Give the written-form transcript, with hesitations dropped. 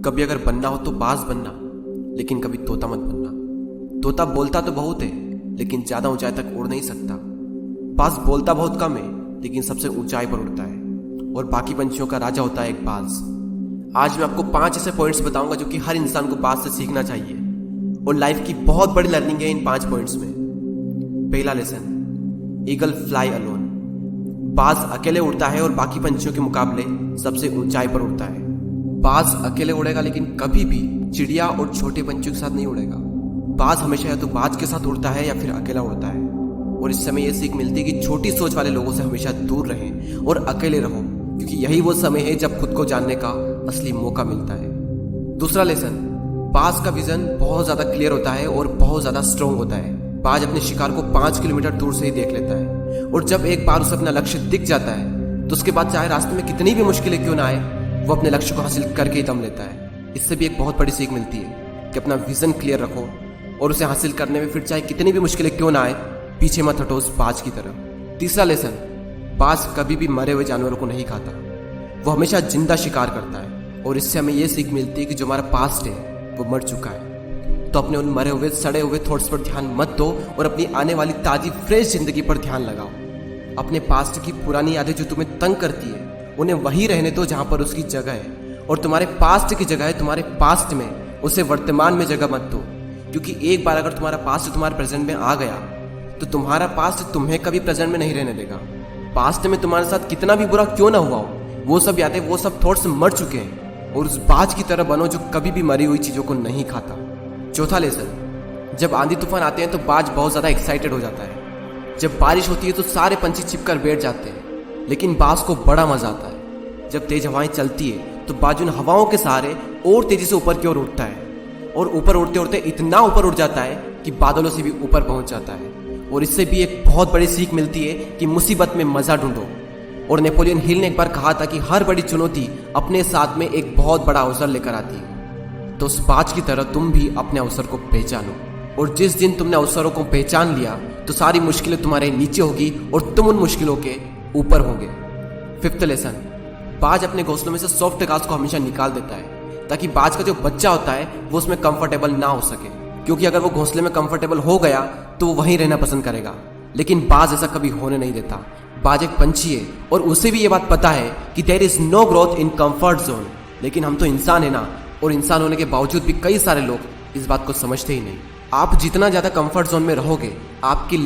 कभी अगर बनना हो तो बाज बनना, लेकिन कभी तोता मत बनना। तोता बोलता तो बहुत है, लेकिन ज्यादा ऊंचाई तक उड़ नहीं सकता। बाज बोलता बहुत कम है, लेकिन सबसे ऊंचाई पर उड़ता है, और बाकी पंछियों का राजा होता है एक बाज। आज मैं आपको 5 ऐसे पॉइंट्स बताऊंगा जो कि हर इंसान को बाज से सीखना चाहिए, और लाइफ की बहुत बड़ी लर्निंग है इन 5 पॉइंट्स में। पहला लेसन, ईगल फ्लाई अलोन। बाज अकेले उड़ता है और बाकी पंछियों के मुकाबले सबसे ऊंचाई पर उड़ता है। बाज अकेले उड़ेगा, लेकिन कभी भी चिड़िया और छोटे पंछियों के साथ नहीं उड़ेगा। बाज हमेशा या तो बाज के साथ उड़ता है या फिर अकेला उड़ता है। और इस समय यह सीख मिलती है कि छोटी सोच वाले लोगों से हमेशा दूर रहें और अकेले रहो, क्योंकि यही वो समय है जब खुद को जानने का असली मौका मिलता है। दूसरा लेसन, बाज का विजन बहुत ज्यादा क्लियर होता है और बहुत ज्यादा स्ट्रॉन्ग होता है। बाज अपने शिकार को 5 किलोमीटर दूर से ही देख लेता है, और जब एक बार उसे अपना लक्ष्य दिख जाता है तो उसके बाद चाहे रास्ते में कितनी भी मुश्किलें क्यों ना आए, वो अपने लक्ष्य को हासिल करके ही दम लेता है। इससे भी एक बहुत बड़ी सीख मिलती है कि अपना विजन क्लियर रखो और उसे हासिल करने में फिर चाहे कितनी भी मुश्किलें क्यों ना आए, पीछे मत हटो उस बाज की तरह। तीसरा लेसन, बाज कभी भी मरे हुए जानवरों को नहीं खाता, वो हमेशा जिंदा शिकार करता है। और इससे हमें यह सीख मिलती है कि जो हमारा पास्ट है वो मर चुका है, तो अपने उन मरे हुए सड़े हुए थॉट्स पर ध्यान मत दो और अपनी आने वाली ताजी फ्रेश जिंदगी पर ध्यान लगाओ। अपने पास्ट की पुरानी यादें जो तुम्हें तंग करती है उन्हें वहीं रहने दो जहां पर उसकी जगह है, और तुम्हारे पास्ट की जगह है तुम्हारे पास्ट में, उसे वर्तमान में जगह मत दो। क्योंकि एक बार अगर तुम्हारा पास्ट तुम्हारे प्रेजेंट में आ गया तो तुम्हारा पास्ट तुम्हें कभी प्रेजेंट में नहीं रहने देगा। पास्ट में तुम्हारे साथ कितना भी बुरा क्यों ना हुआ हो, वो सब यादें, वो सब थॉट्स मर चुके हैं, और उस बाज की तरह बनो जो कभी भी मरी हुई चीजों को नहीं खाता। चौथा लेसन, जब आंधी तूफान आते हैं तो बाज बहुत ज्यादा एक्साइटेड हो जाता है। जब बारिश होती है तो सारे पंछी छिपकर बैठ जाते हैं, लेकिन बाज को बड़ा मजा आता है। जब तेज हवाएं चलती है तो बाज उन हवाओं के सहारे और तेजी से ऊपर की ओर उठता है, और ऊपर उड़ते उड़ते इतना ऊपर उड़ जाता है कि बादलों से भी ऊपर पहुंच जाता है। और इससे भी एक बहुत बड़ी सीख मिलती है कि मुसीबत में मजा ढूंढो। और नेपोलियन हिल ने एक बार कहा था कि हर बड़ी चुनौती अपने साथ में एक बहुत बड़ा अवसर लेकर आती है। तो उस बाज की तरह तुम भी अपने अवसर को पहचानो, और जिस दिन तुमने अवसरों को पहचान लिया तो सारी मुश्किलें तुम्हारे नीचे होगी और तुम उन मुश्किलों के ऊपर होंगे। फिफ्थ लेसन, बाज अपने घोंसलों में से सॉफ्ट घास को हमेशा निकाल देता है, ताकि बाज का जो बच्चा होता है वो उसमें कंफर्टेबल ना हो सके। क्योंकि अगर वो घोंसले में कंफर्टेबल हो गया तो वो वहीं रहना पसंद करेगा, लेकिन बाज ऐसा कभी होने नहीं देता। बाज एक पंछी है और उसे भी ये बात पता है कि there is no growth in comfort zone. लेकिन हम तो इंसान है ना, और इंसान होने के बावजूद भी कई सारे लोग इस बात को समझते ही नहीं। आप जितना ज्यादा कंफर्ट जोन में रहोगे, आपकी